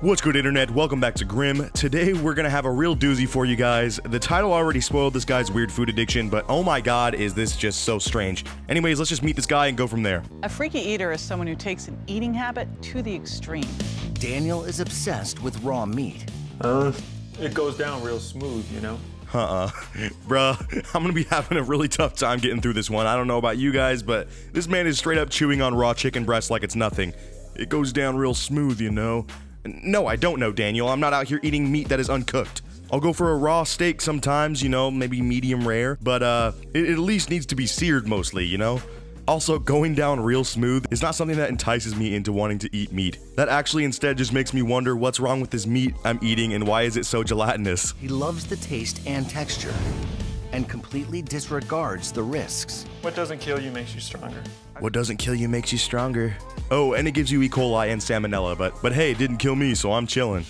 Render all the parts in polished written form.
What's good, internet? Welcome back to Grim. Today we're gonna have a real doozy for you guys. The title already spoiled this guy's weird food addiction, but oh my god, is this just so strange. Anyways, let's just meet this guy and go from there. A freaky eater is someone who takes an eating habit to the extreme. Daniel is obsessed with raw meat. It goes down real smooth, you know? Bruh, I'm gonna be having a really tough time getting through this one. I don't know about you guys, but this man is straight up chewing on raw chicken breast like it's nothing. It goes down real smooth, you know? No, I don't know, Daniel. I'm not out here eating meat that is uncooked. I'll go for a raw steak sometimes, you know, maybe medium rare, but it at least needs to be seared mostly, you know? Also, going down real smooth is not something that entices me into wanting to eat meat. That actually instead just makes me wonder what's wrong with this meat I'm eating and why is it so gelatinous? He loves the taste and texture and completely disregards the risks. What doesn't kill you makes you stronger. What doesn't kill you makes you stronger. Oh, and it gives you E. coli and salmonella, but hey, it didn't kill me, so I'm chilling.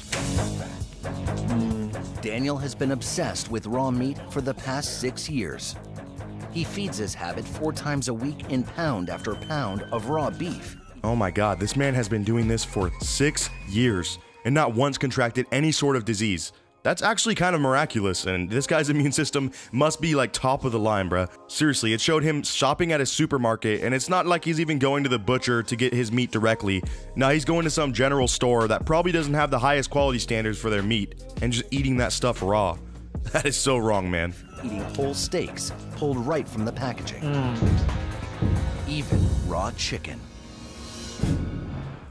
Daniel has been obsessed with raw meat for the past 6 years. He feeds his habit 4 times a week in pound after pound of raw beef. Oh my god, this man has been doing this for 6 years and not once contracted any sort of disease. That's actually kind of miraculous, and this guy's immune system must be like top of the line, bruh. Seriously, it showed him shopping at a supermarket, and it's not like he's even going to the butcher to get his meat directly. Now he's going to some general store that probably doesn't have the highest quality standards for their meat, and just eating that stuff raw. That is so wrong, man. Eating whole steaks pulled right from the packaging. Even raw chicken.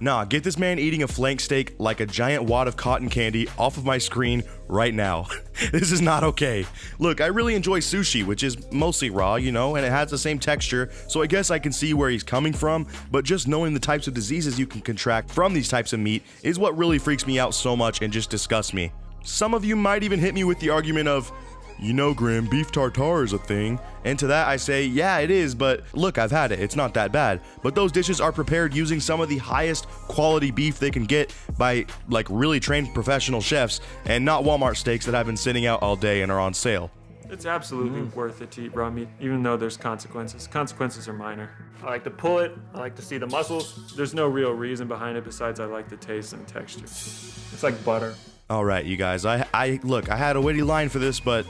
Nah, get this man eating a flank steak like a giant wad of cotton candy off of my screen right now. This is not okay. Look, I really enjoy sushi, which is mostly raw, you know, and it has the same texture, so I guess I can see where he's coming from, but just knowing the types of diseases you can contract from these types of meat is what really freaks me out so much and just disgusts me. Some of you might even hit me with the argument of, you know, Grim, beef tartare is a thing. And to that I say, yeah, it is, but look, I've had it. It's not that bad. But those dishes are prepared using some of the highest quality beef they can get by, like, really trained professional chefs, and not Walmart steaks that have been sitting out all day and are on sale. It's absolutely worth it to eat raw meat, even though there's consequences. Consequences are minor. I like to pull it. I like to see the muscles. There's no real reason behind it besides I like the taste and texture. It's like butter. All right, you guys, look, I had a witty line for this, but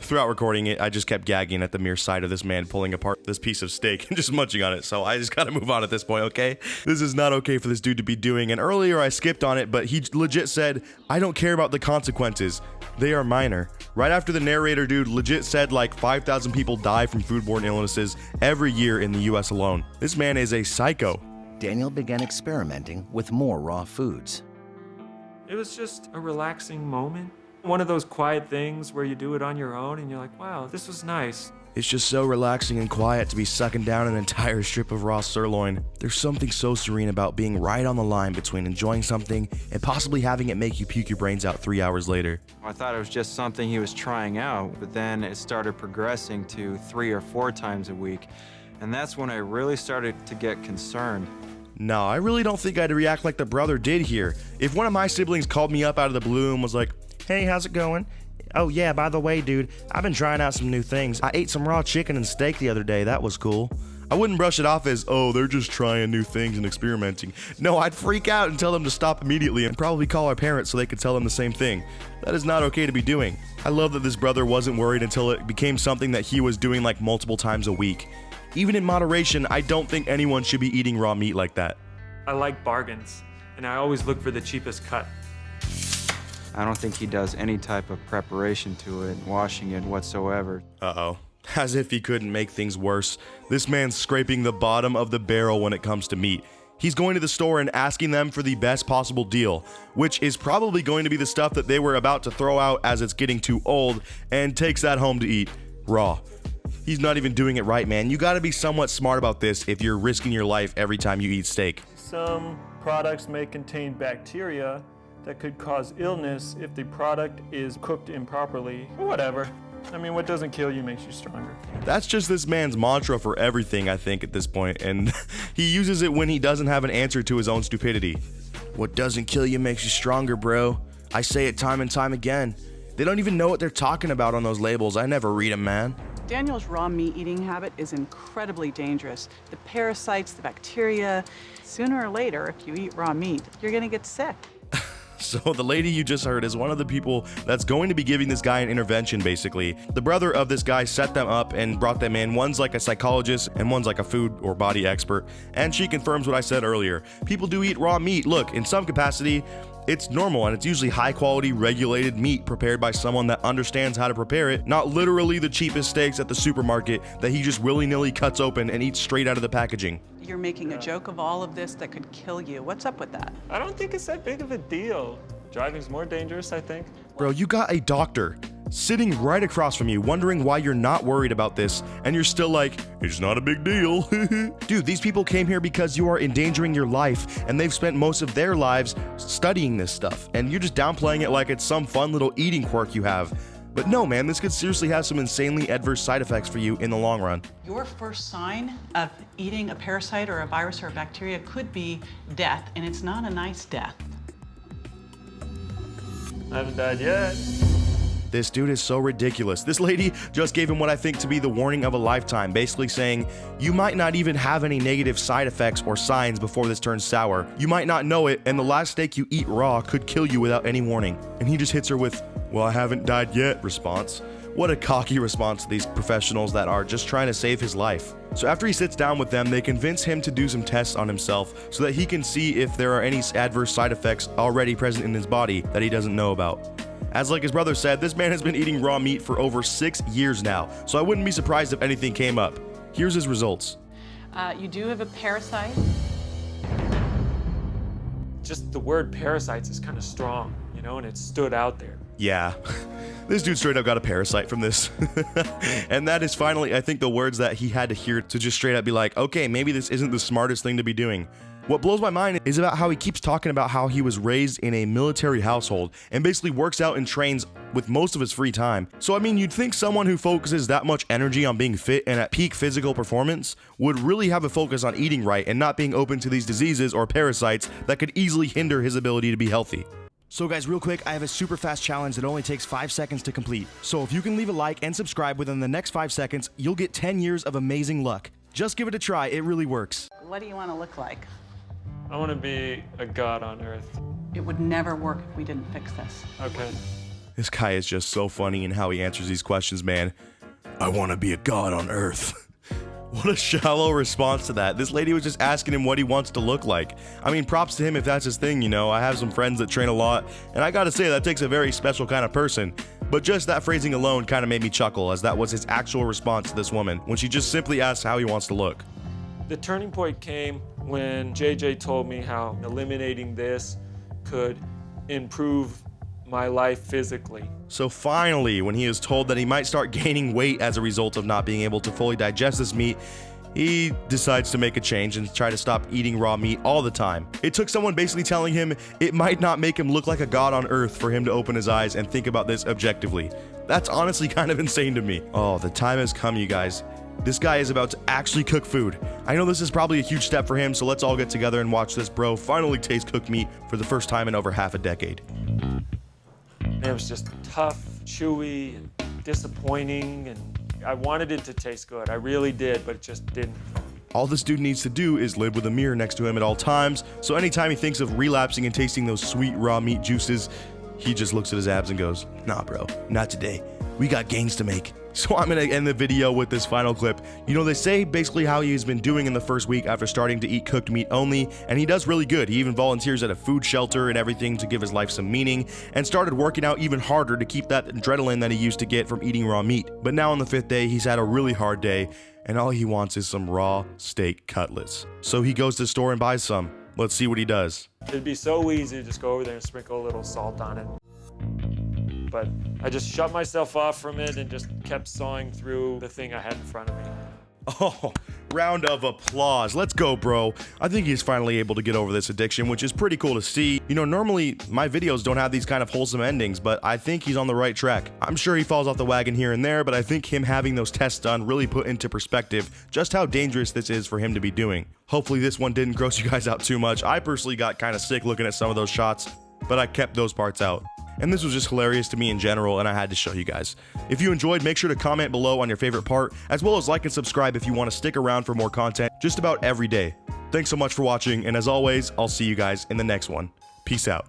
throughout recording it, I just kept gagging at the mere sight of this man pulling apart this piece of steak and just munching on it, so I just gotta move on at this point, okay? This is not okay for this dude to be doing, and earlier I skipped on it, but he legit said, I don't care about the consequences. They are minor. Right after the narrator dude legit said like 5,000 people die from foodborne illnesses every year in the US alone. This man is a psycho. Daniel began experimenting with more raw foods. It was just a relaxing moment. One of those quiet things where you do it on your own and you're like, wow, this was nice. It's just so relaxing and quiet to be sucking down an entire strip of raw sirloin. There's something so serene about being right on the line between enjoying something and possibly having it make you puke your brains out 3 hours later. I thought it was just something he was trying out, but then it started progressing to 3 or 4 times a week. And that's when I really started to get concerned. No, I really don't think I'd react like the brother did here. If one of my siblings called me up out of the blue and was like, hey, how's it going? Oh yeah, by the way, dude, I've been trying out some new things. I ate some raw chicken and steak the other day. That was cool. I wouldn't brush it off as, oh, they're just trying new things and experimenting. No, I'd freak out and tell them to stop immediately and probably call our parents so they could tell them the same thing. That is not okay to be doing. I love that this brother wasn't worried until it became something that he was doing like multiple times a week. Even in moderation, I don't think anyone should be eating raw meat like that. I like bargains, and I always look for the cheapest cut. I don't think he does any type of preparation to it, washing it whatsoever. Uh-oh. As if he couldn't make things worse. This man's scraping the bottom of the barrel when it comes to meat. He's going to the store and asking them for the best possible deal, which is probably going to be the stuff that they were about to throw out as it's getting too old, and takes that home to eat raw. He's not even doing it right, man. You gotta be somewhat smart about this if you're risking your life every time you eat steak. Some products may contain bacteria that could cause illness if the product is cooked improperly. Whatever. I mean, what doesn't kill you makes you stronger. That's just this man's mantra for everything, I think, at this point, and he uses it when he doesn't have an answer to his own stupidity. What doesn't kill you makes you stronger, bro. I say it time and time again. They don't even know what they're talking about on those labels. I never read them, man. Daniel's raw meat eating habit is incredibly dangerous. The parasites, the bacteria, sooner or later, if you eat raw meat, you're gonna get sick. So the lady you just heard is one of the people that's going to be giving this guy an intervention, basically. The brother of this guy set them up and brought them in. One's like a psychologist and one's like a food or body expert. And she confirms what I said earlier. People do eat raw meat. Look, in some capacity, it's normal, and it's usually high quality, regulated meat prepared by someone that understands how to prepare it, not literally the cheapest steaks at the supermarket that he just willy-nilly cuts open and eats straight out of the packaging. You're making a joke of all of this that could kill you. What's up with that? I don't think it's that big of a deal. Driving's more dangerous, I think. Bro, you got a doctor sitting right across from you wondering why you're not worried about this, and you're still like, it's not a big deal. Dude, these people came here because you are endangering your life, and they've spent most of their lives studying this stuff, and you're just downplaying it like it's some fun little eating quirk you have. But no, man, this could seriously have some insanely adverse side effects for you in the long run. Your first sign of eating a parasite or a virus or a bacteria could be death, and it's not a nice death. I haven't died yet. This dude is so ridiculous. This lady just gave him what I think to be the warning of a lifetime, basically saying, you might not even have any negative side effects or signs before this turns sour. You might not know it, and the last steak you eat raw could kill you without any warning. And he just hits her with, well, I haven't died yet response. What a cocky response to these professionals that are just trying to save his life. So after he sits down with them, they convince him to do some tests on himself so that he can see if there are any adverse side effects already present in his body that he doesn't know about. As like his brother said, this man has been eating raw meat for over 6 years now, so I wouldn't be surprised if anything came up. Here's his results. You do have a parasite. Just the word parasites is kind of strong, you know, and it stood out there. Yeah, this dude straight up got a parasite from this. And that is finally, I think, the words that he had to hear to just straight up be like, okay, maybe this isn't the smartest thing to be doing. What blows my mind is about how he keeps talking about how he was raised in a military household and basically works out and trains with most of his free time. So I mean, you'd think someone who focuses that much energy on being fit and at peak physical performance would really have a focus on eating right and not being open to these diseases or parasites that could easily hinder his ability to be healthy. So guys, real quick, I have a super fast challenge that only takes 5 seconds to complete. So if you can leave a like and subscribe within the next 5 seconds, you'll get 10 years of amazing luck. Just give it a try, it really works. What do you want to look like? I want to be a god on Earth. It would never work if we didn't fix this. Okay. This guy is just so funny in how he answers these questions, man. I want to be a god on Earth. What a shallow response to that. This lady was just asking him what he wants to look like. I mean, props to him if that's his thing, you know. I have some friends that train a lot, and I gotta say, that takes a very special kind of person. But just that phrasing alone kind of made me chuckle, as that was his actual response to this woman, when she just simply asked how he wants to look. The turning point came when JJ told me how eliminating this could improve my life physically. So finally, when he is told that he might start gaining weight as a result of not being able to fully digest this meat, he decides to make a change and try to stop eating raw meat all the time. It took someone basically telling him it might not make him look like a god on Earth for him to open his eyes and think about this objectively. That's honestly kind of insane to me. Oh, the time has come, you guys. This guy is about to actually cook food. I know this is probably a huge step for him, so let's all get together and watch this bro finally taste cooked meat for the first time in over half a decade. It was just tough, chewy, and disappointing, and I wanted it to taste good. I really did, but it just didn't. All this dude needs to do is live with a mirror next to him at all times, so anytime he thinks of relapsing and tasting those sweet raw meat juices, he just looks at his abs and goes, nah bro, not today. We got gains to make. So I'm gonna end the video with this final clip. You know, they say basically how he's been doing in the first week after starting to eat cooked meat only, and he does really good. He even volunteers at a food shelter and everything to give his life some meaning, and started working out even harder to keep that adrenaline that he used to get from eating raw meat. But now on the 5th day, he's had a really hard day, and all he wants is some raw steak cutlets. So he goes to the store and buys some. Let's see what he does. It'd be so easy to just go over there and sprinkle a little salt on it. But I just shut myself off from it and just kept sawing through the thing I had in front of me. Oh, round of applause. Let's go, bro. I think he's finally able to get over this addiction, which is pretty cool to see. You know, normally my videos don't have these kind of wholesome endings, but I think he's on the right track. I'm sure he falls off the wagon here and there, but I think him having those tests done really put into perspective just how dangerous this is for him to be doing. Hopefully this one didn't gross you guys out too much. I personally got kind of sick looking at some of those shots, but I kept those parts out. And this was just hilarious to me in general, and I had to show you guys. If you enjoyed, make sure to comment below on your favorite part, as well as like and subscribe if you want to stick around for more content just about every day. Thanks so much for watching, and as always, I'll see you guys in the next one. Peace out.